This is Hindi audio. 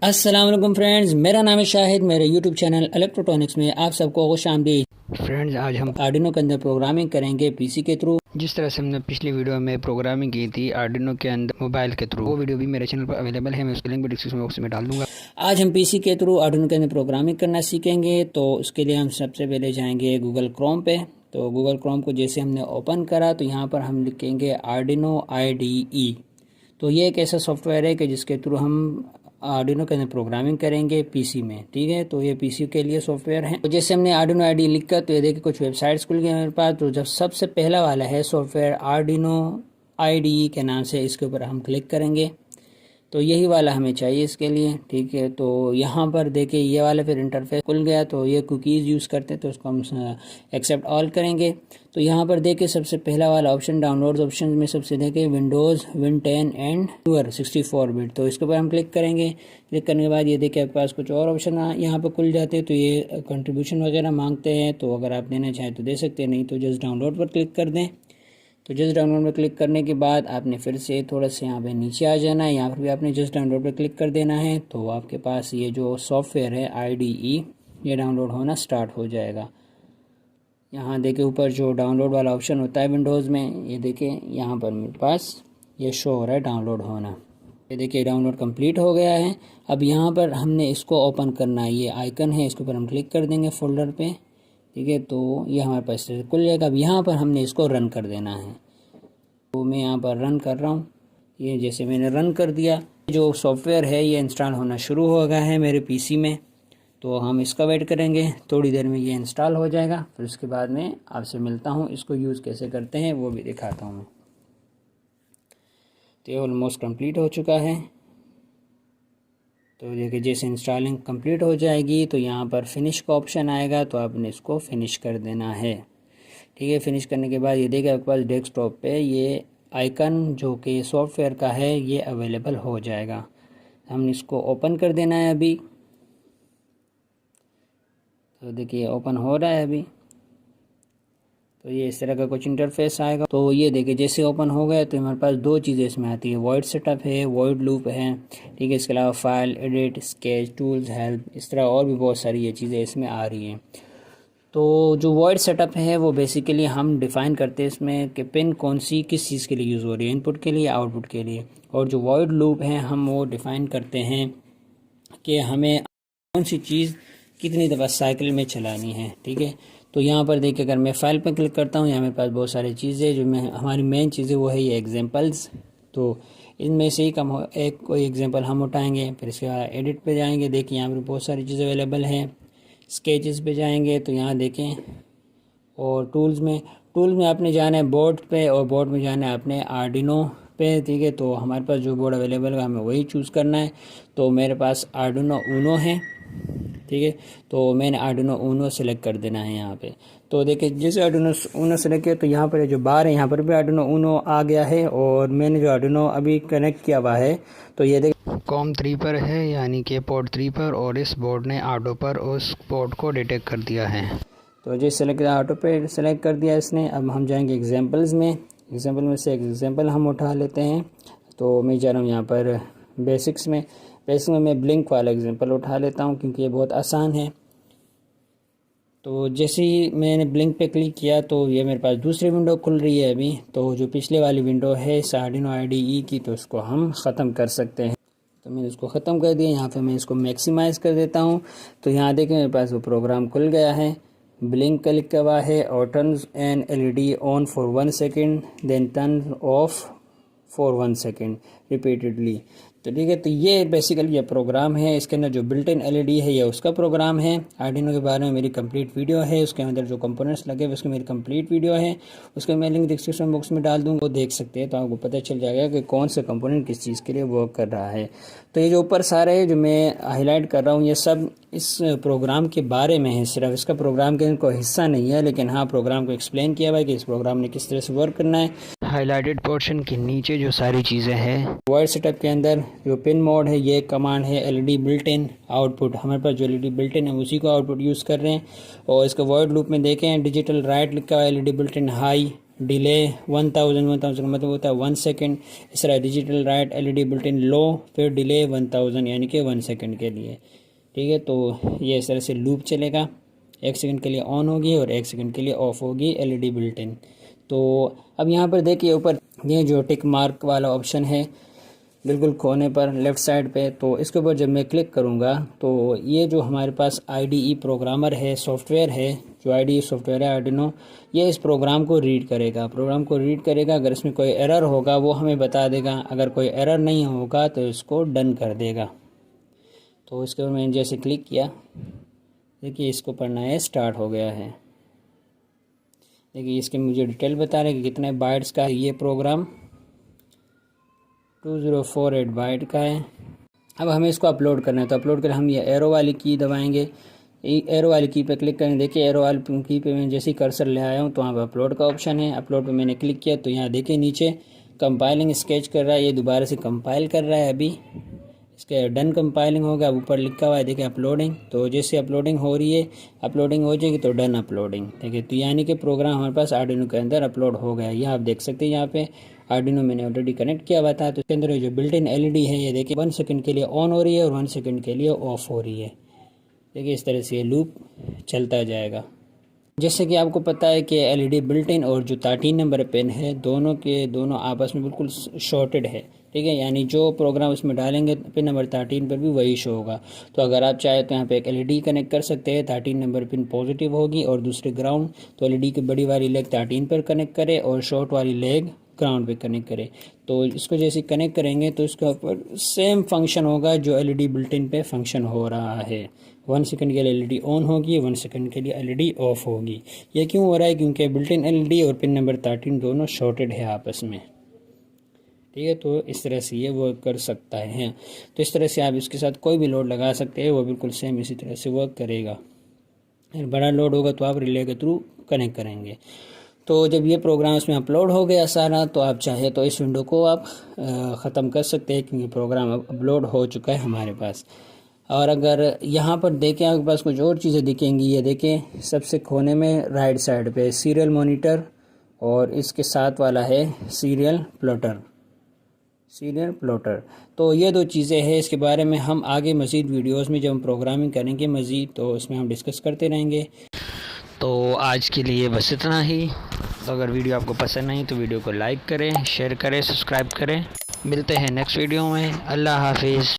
अस्सलाम वालेकुम फ्रेंड्स, मेरा नाम है शाहिद। मेरे यूट्यूब चैनल इलेक्ट्रोटॉनिक्स में आप सबको खुशामदीद। फ्रेंड्स, आज हम आर्डिनो के अंदर प्रोग्रामिंग करेंगे पीसी के थ्रू। जिस तरह से हमने पिछली वीडियो में प्रोग्रामिंग की थी आर्डिनो के अंदर मोबाइल के थ्रू, वो वीडियो भी मेरे चैनल पर अवेलेबल है। मैं उसकी लिंक भी डिस्क्रिप्शन बॉक्स में डाल दूंगा। आज हम पीसी के थ्रू आर्डिनो के अंदर प्रोग्रामिंग करना सीखेंगे। तो उसके लिए हम सबसे पहले जाएंगे गूगल क्रोम पे। तो गूगल क्रोम को जैसे हमने ओपन करा तो यहाँ पर हम लिखेंगे आर्डिनो IDE। तो ये एक ऐसा सॉफ्टवेयर है कि जिसके थ्रू हम आर्डिनो के अंदर प्रोग्रामिंग करेंगे पीसी में। ठीक है, तो ये पीसी के लिए सॉफ्टवेयर है। तो जैसे हमने आर्डिनो IDE लिखा तो ये देखिए कुछ वेबसाइट्स खुल गए मेरे पास। तो जब सबसे पहला वाला है सॉफ्टवेयर आर्डिनो IDE के नाम से, इसके ऊपर हम क्लिक करेंगे तो यही वाला हमें चाहिए इसके लिए। ठीक है, तो यहाँ पर देखिए ये वाला फिर इंटरफेस खुल गया। तो ये कुकीज़ यूज़ करते हैं तो उसको हम एक्सेप्ट ऑल करेंगे। तो यहाँ पर देखिए सबसे पहला वाला ऑप्शन डाउनलोड्स ऑप्शन में सबसे देखिए Windows win 10 and newer 64 bit. तो इसके ऊपर हम क्लिक करेंगे। क्लिक करने के बाद ये देखिए आपके पास कुछ और ऑप्शन यहाँ पर खुल जाते हैं। तो ये कंट्रीब्यूशन वगैरह मांगते हैं, तो अगर आप देना चाहें तो दे सकते हैं, नहीं तो जस्ट डाउनलोड पर क्लिक कर दें। तो जस्ट डाउनलोड पर क्लिक करने के बाद आपने फिर से थोड़ा सा यहाँ पे नीचे आ जाना है। यहाँ पर भी आपने जस्ट डाउनलोड पर क्लिक कर देना है। तो आपके पास ये जो सॉफ्टवेयर है IDE ये डाउनलोड होना स्टार्ट हो जाएगा। यहाँ देखिए ऊपर जो डाउनलोड वाला ऑप्शन होता है विंडोज़ में, ये देखिए यहाँ पर मेरे पास ये शो हो रहा है डाउनलोड होना। ये देखिए डाउनलोड कंप्लीट हो गया है। अब यहाँ पर हमने इसको ओपन करना है। ये आइकन है, इसके ऊपर हम क्लिक कर देंगे फोल्डर पे। ठीक है, तो ये हमारे पास खुल जाएगा। अब यहाँ पर हमने इसको रन कर देना है। तो मैं यहाँ पर रन कर रहा हूँ। ये जैसे मैंने रन कर दिया, जो सॉफ्टवेयर है ये इंस्टॉल होना शुरू हो गया है मेरे पीसी में। तो हम इसका वेट करेंगे, थोड़ी देर में ये इंस्टॉल हो जाएगा। फिर उसके बाद में आपसे मिलता हूँ, इसको यूज़ कैसे करते हैं वो भी दिखाता हूँ मैं। तो ये ऑलमोस्ट कंप्लीट हो चुका है। तो देखिए जैसे इंस्टॉलिंग कंप्लीट हो जाएगी तो यहाँ पर फिनिश का ऑप्शन आएगा, तो आपने इसको फिनिश कर देना है। ठीक है, फिनिश करने के बाद ये देखिए आपके पास डेस्कटॉप पे ये आइकन जो कि सॉफ्टवेयर का है ये अवेलेबल हो जाएगा। हमने इसको ओपन कर देना है अभी। तो देखिए ओपन हो रहा है अभी। तो ये इस तरह का कुछ इंटरफेस आएगा। तो ये देखिए जैसे ओपन हो गया तो हमारे पास दो चीज़ें इसमें आती है, वॉइड सेटअप है, वॉइड लूप है। ठीक है, इसके अलावा file, edit, sketch, tools, help, इस तरह और भी बहुत सारी ये चीज़ें इसमें आ रही हैं। तो जो वॉइड सेटअप है वो बेसिकली हम डिफ़ाइन करते हैं इसमें कि पिन कौन सी किस चीज़ के लिए यूज़ हो रही है, इनपुट के लिए या आउटपुट के लिए। और जो वॉइड लूप है हम वो डिफ़ाइन करते हैं कि हमें कौन सी चीज़ कितनी दफ़ा साइकिल में चलानी है। ठीक है, तो यहाँ पर देखिए अगर मैं फ़ाइल पर क्लिक करता हूँ, यहाँ मेरे पास बहुत सारी चीज़ें जो मैं हमारी मेन चीज़ें वो है ये एग्जांपल्स। तो इनमें से ही एक कोई एग्जांपल हम उठाएंगे। फिर इसके बाद एडिट पे जाएंगे, देखिए यहाँ पर बहुत सारी चीज़ें अवेलेबल हैं। स्केचेस पे जाएंगे तो यहाँ देखें, और टूल्स में आपने जाना है बोर्ड पे, और बोर्ड में जाना है आपने आर्डिनो पे। ठीक है, तो हमारे पास जो बोर्ड अवेलेबल है हमें वही चूज़ करना है। तो मेरे पास आर्डिनो ऊनो है। ठीक है, तो मैंने आर्डिनो ऊनो सेलेक्ट कर देना है यहाँ पे। तो देखिए जैसे आर्डिनो ऊनो सेलेक्ट किया तो यहाँ पर जो बार है यहाँ पर भी आर्डिनो ऊनो आ गया है। और मैंने जो आर्डिनो अभी कनेक्ट किया हुआ है तो ये देखिए कॉम 3 पर है, यानी कि पोर्ट 3 पर, और इस बोर्ड ने आर्डो पर उस पोर्ट को डिटेक्ट कर दिया है। तो जो सेलेक्ट ऑटो पे सेलेक्ट कर दिया इसने। अब हम जाएंगे एग्जांपल्स में। एग्जांपल में से एग्जांपल हम उठा लेते हैं। तो मैं जा रहा हूँ यहाँ पर बेसिक्स में मैं ब्लिंक वाला एग्जांपल उठा लेता हूँ क्योंकि ये बहुत आसान है। तो जैसे ही मैंने ब्लिंक पे क्लिक किया तो ये मेरे पास दूसरी विंडो खुल रही है अभी। तो जो पिछले वाली विंडो है आर्डिनो IDE की, तो उसको हम ख़त्म कर सकते हैं। तो मैंने इसको ख़त्म कर दिया। यहाँ पे मैं इसको मैक्सिमाइज़ कर देता हूँ। तो यहाँ देखें मेरे पास वो प्रोग्राम खुल गया है। ब्लिंक का लिखा हुआ है और turn an LED on for 1 second then turn off for 1 second repeatedly. तो ठीक है, तो ये बेसिकली ये प्रोग्राम है। इसके अंदर जो बिल्ट इन LED है ये उसका प्रोग्राम है। आर्डिनो के बारे में मेरी कंप्लीट वीडियो है, उसके अंदर जो कंपोनेंट्स लगे हुए उसकी मेरी कंप्लीट वीडियो है। उसका मैं लिंक डिस्क्रिप्शन बॉक्स में डाल दूँगा, वो देख सकते हैं। तो आपको पता चल जाएगा कि कौन सा कंपोनेंट किस चीज़ के लिए वर्क कर रहा है। तो ये जो ऊपर सारे जो मैं हाईलाइट कर रहा हूँ ये सब इस प्रोग्राम के बारे में है, सिर्फ इसका प्रोग्राम के कोई हिस्सा नहीं है, लेकिन हाँ प्रोग्राम को एक्सप्लेन किया हुआ है कि इस प्रोग्राम ने किस तरह से वर्क करना है। हाईलाइटेड पोर्शन के नीचे जो सारी चीज़ें हैं, वर्ड सेटअप के अंदर जो पिन मोड है ये कमांड है LED बिल्ट इन आउटपुट। हमारे पास जो LED बिल्ट इन है उसी को आउटपुट यूज़ कर रहे हैं। और इसका वर्ड लूप में देखें डिजिटल राइट लिखा हुआ है LED built in high delay 1000 मतलब होता है 1 सेकंड। इस तरह डिजिटल राइट LED बुलेटिन लो, फिर डिले 1000 यानी कि 1 सेकंड के लिए। ठीक है, तो ये इस तरह से लूप चलेगा। 1 सेकंड के लिए ऑन होगी और 1 सेकंड के लिए ऑफ होगी LED बुलेटिन। तो अब यहाँ पर देखिए ऊपर ये जो टिक मार्क वाला ऑप्शन है बिल्कुल कोने पर लेफ़्ट साइड पे, तो इसके ऊपर जब मैं क्लिक करूँगा तो ये जो हमारे पास IDE प्रोग्रामर है, सॉफ्टवेयर है, जो IDE सॉफ्टवेयर है आर्डिनो, ये इस प्रोग्राम को रीड करेगा। अगर इसमें कोई एरर होगा वो हमें बता देगा, अगर कोई एरर नहीं होगा तो इसको डन कर देगा। तो इसके ऊपर मैंने जैसे क्लिक किया, देखिए इसको पढ़ना है, स्टार्ट हो गया है। देखिए इसके मुझे डिटेल बता रहे हैं कि कितने बाइट्स का है ये प्रोग्राम, 2048 बाइट का है। अब हमें इसको अपलोड करना है, तो अपलोड करें हम ये एरो वाली की दबाएंगे। एरो वाली की पे क्लिक करें। देखिए एरो वाली की पे मैं जैसे ही कर्सर ले आया हूँ तो वहाँ पर अपलोड का ऑप्शन है। अपलोड पे मैंने क्लिक किया तो यहाँ देखिए नीचे कंपाइलिंग स्केच कर रहा है, ये दोबारा से कंपाइल कर रहा है। अभी इसके डन कंपाइलिंग होगा, ऊपर लिखा हुआ है देखिए अपलोडिंग। तो जैसे अपलोडिंग हो रही है, अपलोडिंग हो जाएगी तो डन अपलोडिंग। देखिए तो यानी कि प्रोग्राम हमारे पास आर्डिनो के अंदर अपलोड हो गया। ये आप देख सकते हैं, यहाँ पे आर्डिनो मैंने ऑलरेडी कनेक्ट किया हुआ था। तो इसके अंदर जो बिल्ट इन LED है ये देखिए 1 सेकंड के लिए ऑन हो रही है और 1 सेकंड के लिए ऑफ हो रही है। देखिए इस तरह से ये लूप चलता जाएगा। जैसे कि आपको पता है कि LED बिल्ट इन और जो 13 नंबर पिन है दोनों के दोनों आपस में बिल्कुल शॉर्टेड है। ठीक है, यानी जो प्रोग्राम उसमें डालेंगे पिन नंबर 13 पर भी वही शो होगा। तो अगर आप चाहे तो यहाँ पे एक LED कनेक्ट कर सकते हैं, 13 नंबर पिन पॉजिटिव होगी और दूसरी ग्राउंड। तो LED की बड़ी वाली लेग 13 पर कनेक्ट करे और शॉर्ट वाली लेग ग्राउंड पे कनेक्ट करें। तो इसको जैसे कनेक्ट करेंगे तो इसके ऊपर सेम फंक्शन होगा जो LED बिल्ट-इन पे फंक्शन हो रहा है। 1 सेकंड के लिए LED ऑन होगी, 1 सेकंड के लिए LED ऑफ होगी। ये क्यों हो रहा है? क्योंकि बिल्ट-इन LED और पिन नंबर 13 दोनों शॉर्टेड है आपस में। ठीक है, तो इस तरह से ये वर्क कर सकता है। तो इस तरह से आप इसके साथ कोई भी लोड लगा सकते हैं, वो बिल्कुल सेम इसी तरह से वर्क करेगा। बड़ा लोड होगा तो आप रिले के थ्रू कनेक्ट करेंगे। तो जब ये प्रोग्राम इसमें अपलोड हो गया सारा, तो आप चाहे तो इस विंडो को आप ख़त्म कर सकते हैं, क्योंकि प्रोग्राम अब अपलोड हो चुका है हमारे पास। और अगर यहाँ पर देखें आपके पास कुछ और चीज़ें दिखेंगी। ये देखें सबसे कोने में राइट साइड पे सीरियल मॉनिटर और इसके साथ वाला है सीरियल प्लॉटर। तो ये दो चीज़ें हैं, इसके बारे में हम आगे मज़ीद वीडियोस में जब हम प्रोग्रामिंग करेंगे मज़ीद तो इसमें हम डिस्कस करते रहेंगे। तो आज के लिए बस इतना ही। तो अगर वीडियो आपको पसंद आई तो वीडियो को लाइक करें, शेयर करें, सब्सक्राइब करें। मिलते हैं नेक्स्ट वीडियो में। अल्लाह हाफिज़।